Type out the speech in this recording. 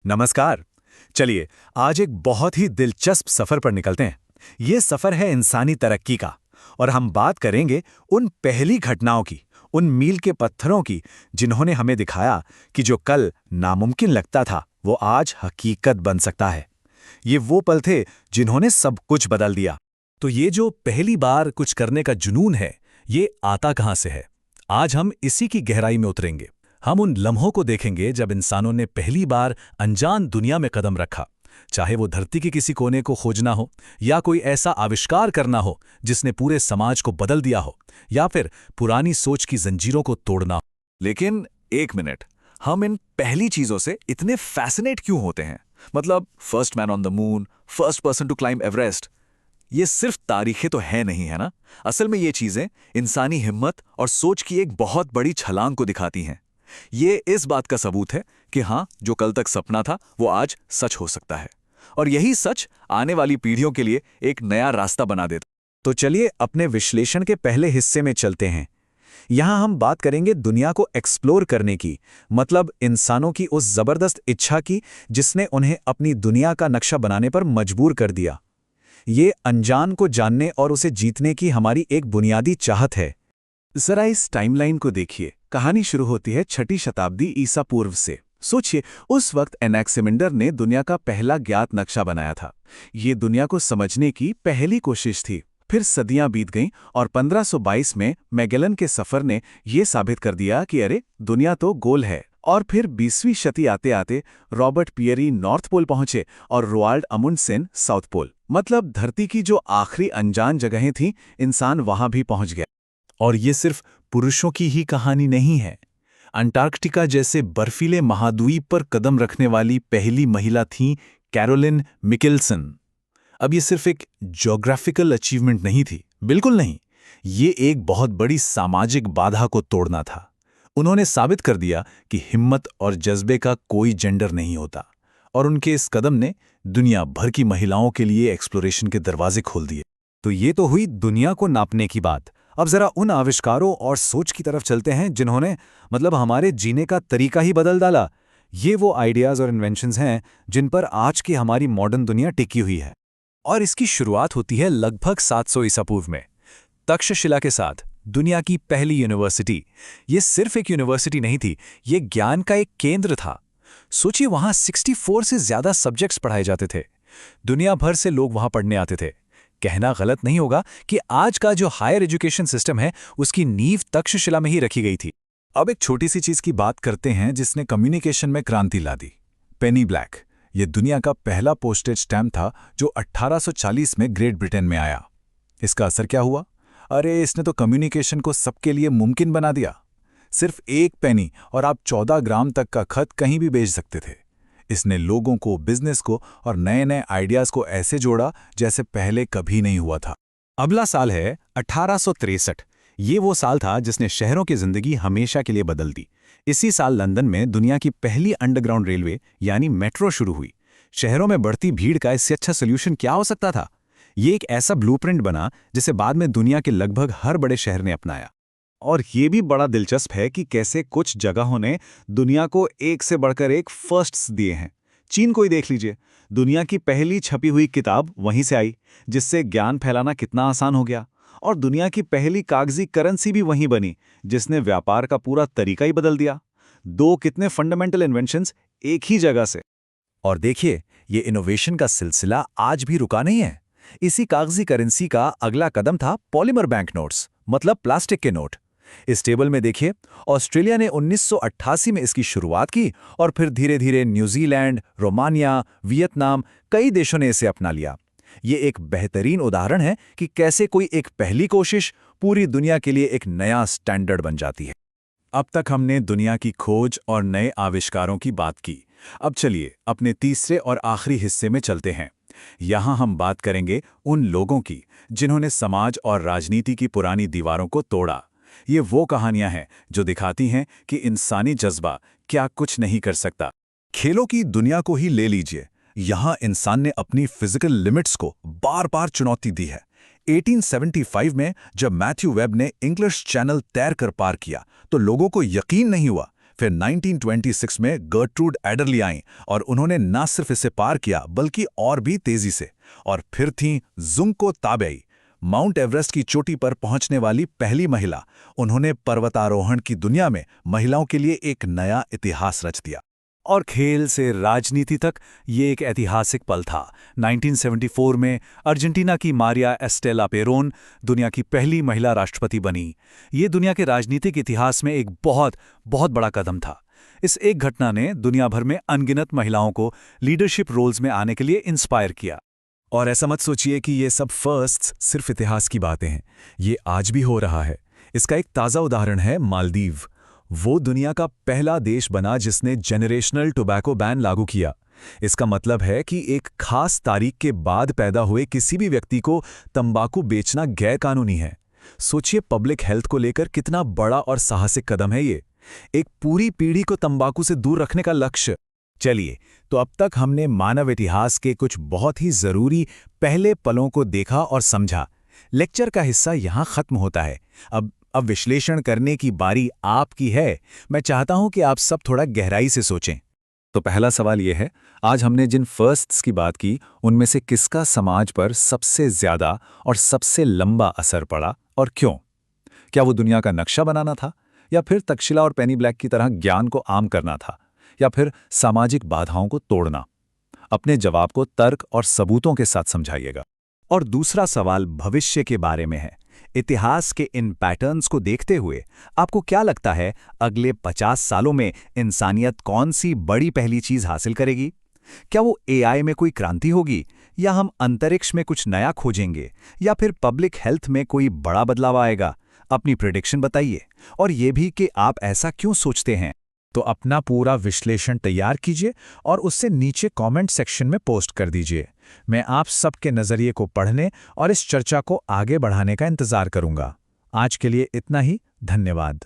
नमस्कार। चलिए, आज एक बहुत ही दिलचस्प सफर पर निकलते हैं। ये सफर है इंसानी तरक्की का। और हम बात करेंगे उन पहली घटनाओं की, उन मील के पत्थरों की, जिन्होंने हमें दिखाया कि जो कल नामुमकिन लगता था वो आज हकीकत बन सकता है। ये वो पल थे जिन्होंने सब कुछ बदल दिया। तो ये जो पहली बार कुछ करने का जुनून है, ये आता कहाँ से है? आज हम इसी की गहराई में उतरेंगे। हम उन लम्हों को देखेंगे जब इंसानों ने पहली बार अनजान दुनिया में कदम रखा। चाहे वो धरती के किसी कोने को खोजना हो, या कोई ऐसा आविष्कार करना हो जिसने पूरे समाज को बदल दिया हो, या फिर पुरानी सोच की जंजीरों को तोड़ना हो। लेकिन एक मिनट, हम इन पहली चीजों से इतने फैसिनेट क्यों होते हैं? मतलब first man on the moon, first person to climb Everest, ये सिर्फ तारीखें तो है नहीं, है ना? असल में ये चीजें इंसानी हिम्मत और सोच की एक बहुत बड़ी छलांग को दिखाती हैं। ये इस बात का सबूत है कि हाँ, जो कल तक सपना था वो आज सच हो सकता है। और यही सच आने वाली पीढ़ियों के लिए एक नया रास्ता बना देता। तो चलिए अपने विश्लेषण के पहले हिस्से में चलते हैं। यहाँ हम बात करेंगे दुनिया को एक्सप्लोर करने की, मतलब इंसानों की उस जबरदस्त इच्छा की जिसने उन्हें अपनी दुनिया का नक्शा बनाने पर मजबूर कर दिया। ये अनजान को जानने और उसे जीतने की हमारी एक बुनियादी चाहत है। जरा इस टाइमलाइन को देखिए। कहानी शुरू होती है 6ठी शताब्दी ईसा पूर्व से। सोचिए, उस वक्त एनेक्सिमेंडर ने दुनिया का पहला ज्ञात नक्शा बनाया था। ये दुनिया को समझने की पहली कोशिश थी। फिर सदियां बीत गईं और 1522 में मैगेलन के सफर ने यह साबित कर दिया कि अरे, दुनिया तो गोल है। और फिर 20वीं शती आते आते रॉबर्ट पियरी नॉर्थ पोल पहुंचे और रोआल्ड अमुंडसेन साउथ पोल। मतलब धरती की जो आखिरी अनजान जगहें थीं, इंसान वहां भी पहुंच गया। और ये सिर्फ पुरुषों की ही कहानी नहीं है। अंटार्कटिका जैसे बर्फीले महाद्वीप पर कदम रखने वाली पहली महिला थीं कैरोलिन मिकेल्सन। अब ये सिर्फ एक ज्योग्राफिकल अचीवमेंट नहीं थी, बिल्कुल नहीं। ये एक बहुत बड़ी सामाजिक बाधा को तोड़ना था। उन्होंने साबित कर दिया कि हिम्मत और जज्बे का कोई जेंडर नहीं होता। और उनके इस कदम ने दुनिया भर की महिलाओं के लिए एक्सप्लोरेशन के दरवाजे खोल दिए। तो ये तो हुई दुनिया को नापने की बात। अब जरा उन आविष्कारों और सोच की तरफ चलते हैं जिन्होंने हमारे जीने का तरीका ही बदल डाला। ये वो आइडियाज़ और इन्वेंशंस हैं जिन पर आज की हमारी मॉडर्न दुनिया टिकी हुई है। और इसकी शुरुआत होती है लगभग 700 ईसा पूर्व में, तक्षशिला के साथ, दुनिया की पहली यूनिवर्सिटी। ये सिर्फ एक यूनिवर्सिटी नहीं थी, ये ज्ञान का एक केंद्र था। सोचिए, वहाँ 64 से ज़्यादा सब्जेक्ट्स पढ़ाए जाते थे। दुनिया भर से लोग वहाँ पढ़ने आते थे। कहना गलत नहीं होगा कि आज का जो हायर एजुकेशन सिस्टम है उसकी नींव तक्षशिला में ही रखी गई थी। अब एक छोटी सी चीज की बात करते हैं जिसने कम्युनिकेशन में क्रांति ला दी। पेनी ब्लैक। ये दुनिया का पहला पोस्टेज स्टैम्प था जो 1840 में ग्रेट ब्रिटेन में आया। इसका असर क्या हुआ? अरे, इसने तो कम्युनिकेशन को सबके लिए मुमकिन बना दिया। सिर्फ एक पेनी और आप 14 ग्राम तक का खत कहीं भी भेज सकते थे। इसने लोगों को, बिजनेस को और नए नए आइडियाज को ऐसे जोड़ा जैसे पहले कभी नहीं हुआ था। अगला साल है 1863। ये वो साल था जिसने शहरों की जिंदगी हमेशा के लिए बदल दी। इसी साल लंदन में दुनिया की पहली अंडरग्राउंड रेलवे यानी मेट्रो शुरू हुई। शहरों में बढ़ती भीड़ का इससे अच्छा सोल्यूशन क्या हो सकता था? ये एक ऐसा ब्लूप्रिंट बना जिसे बाद में दुनिया के लगभग हर बड़े शहर ने अपनाया। और ये भी बड़ा दिलचस्प है कि कैसे कुछ जगहों ने दुनिया को एक से बढ़कर एक फर्स्ट्स दिए हैं। चीन को ही देख लीजिए, दुनिया की पहली छपी हुई किताब वहीं से आई, जिससे ज्ञान फैलाना कितना आसान हो गया। और दुनिया की पहली कागजी करेंसी भी वहीं बनी, जिसने व्यापार का पूरा तरीका ही बदल दिया। दो कितने फंडामेंटल इन्वेंशंस एक ही जगह से। और देखिए, ये इनोवेशन का सिलसिला आज भी रुका नहीं है। इसी कागजी करेंसी का अगला कदम था पॉलीमर बैंक नोट्स, मतलब प्लास्टिक के नोट। इस टेबल में देखिए, ऑस्ट्रेलिया ने 1988 में इसकी शुरुआत की और फिर धीरे धीरे न्यूजीलैंड, रोमानिया, वियतनाम, कई देशों ने इसे अपना लिया। ये एक बेहतरीन उदाहरण है कि कैसे कोई एक पहली कोशिश पूरी दुनिया के लिए एक नया स्टैंडर्ड बन जाती है। अब तक हमने दुनिया की खोज और नए आविष्कारों की बात की। अब चलिए अपने तीसरे और आखिरी हिस्से में चलते हैं। यहाँ हम बात करेंगे उन लोगों की जिन्होंने समाज और राजनीति की पुरानी दीवारों को तोड़ा। ये वो कहानियां हैं जो दिखाती हैं कि इंसानी जज्बा क्या कुछ नहीं कर सकता। खेलों की दुनिया को ही ले लीजिए, यहाँ इंसान ने अपनी फिजिकल लिमिट्स को बार बार चुनौती दी है। 1875 में जब मैथ्यू वेब ने इंग्लिश चैनल तैर कर पार किया तो लोगों को यकीन नहीं हुआ। फिर 1926 में गर्ट्रूड एडरली आईं और उन्होंने न सिर्फ इसे पार किया बल्कि और भी तेजी से। और फिर थीं जुंको ताबेई, माउंट एवरेस्ट की चोटी पर पहुंचने वाली पहली महिला। उन्होंने पर्वतारोहण की दुनिया में महिलाओं के लिए एक नया इतिहास रच दिया। और खेल से राजनीति तक ये एक ऐतिहासिक पल था। 1974 में अर्जेंटीना की मारिया एस्टेला पेरोन दुनिया की पहली महिला राष्ट्रपति बनी। ये दुनिया के राजनीतिक इतिहास में एक बहुत बहुत बड़ा कदम था। इस एक घटना ने दुनिया भर में अनगिनत महिलाओं को लीडरशिप रोल्स में आने के लिए इंस्पायर किया। और ऐसा मत सोचिए कि ये सब फर्स्ट्स सिर्फ इतिहास की बातें हैं, ये आज भी हो रहा है। इसका एक ताज़ा उदाहरण है मालदीव। वो दुनिया का पहला देश बना जिसने जेनरेशनल टोबैको बैन लागू किया। इसका मतलब है कि एक खास तारीख के बाद पैदा हुए किसी भी व्यक्ति को तंबाकू बेचना गैरकानूनी है। सोचिए पब्लिक हेल्थ को लेकर कितना बड़ा और साहसिक कदम है ये, एक पूरी पीढ़ी को तंबाकू से दूर रखने का लक्ष्य। चलिए, तो अब तक हमने मानव इतिहास के कुछ बहुत ही जरूरी पहले पलों को देखा और समझा। लेक्चर का हिस्सा यहाँ खत्म होता है। अब विश्लेषण करने की बारी आपकी है। मैं चाहता हूं कि आप सब थोड़ा गहराई से सोचें। तो पहला सवाल यह है, आज हमने जिन फर्स्ट्स की बात की उनमें से किसका समाज पर सबसे ज्यादा और सबसे लंबा असर पड़ा और क्यों? क्या वो दुनिया का नक्शा बनाना था, या फिर तक्षशिला और पेनी ब्लैक की तरह ज्ञान को आम करना था, या फिर सामाजिक बाधाओं को तोड़ना? अपने जवाब को तर्क और सबूतों के साथ समझाइएगा। और दूसरा सवाल भविष्य के बारे में है। इतिहास के इन पैटर्न्स को देखते हुए आपको क्या लगता है, अगले 50 सालों में इंसानियत कौन सी बड़ी पहली चीज हासिल करेगी? क्या वो एआई में कोई क्रांति होगी, या हम अंतरिक्ष में कुछ नया खोजेंगे, या फिर पब्लिक हेल्थ में कोई बड़ा बदलाव आएगा? अपनी प्रेडिक्शन बताइए, और ये भी कि आप ऐसा क्यों सोचते हैं। तो अपना पूरा विश्लेषण तैयार कीजिए और उससे नीचे कमेंट सेक्शन में पोस्ट कर दीजिए। मैं आप सबके नज़रिए को पढ़ने और इस चर्चा को आगे बढ़ाने का इंतज़ार करूंगा। आज के लिए इतना ही। धन्यवाद।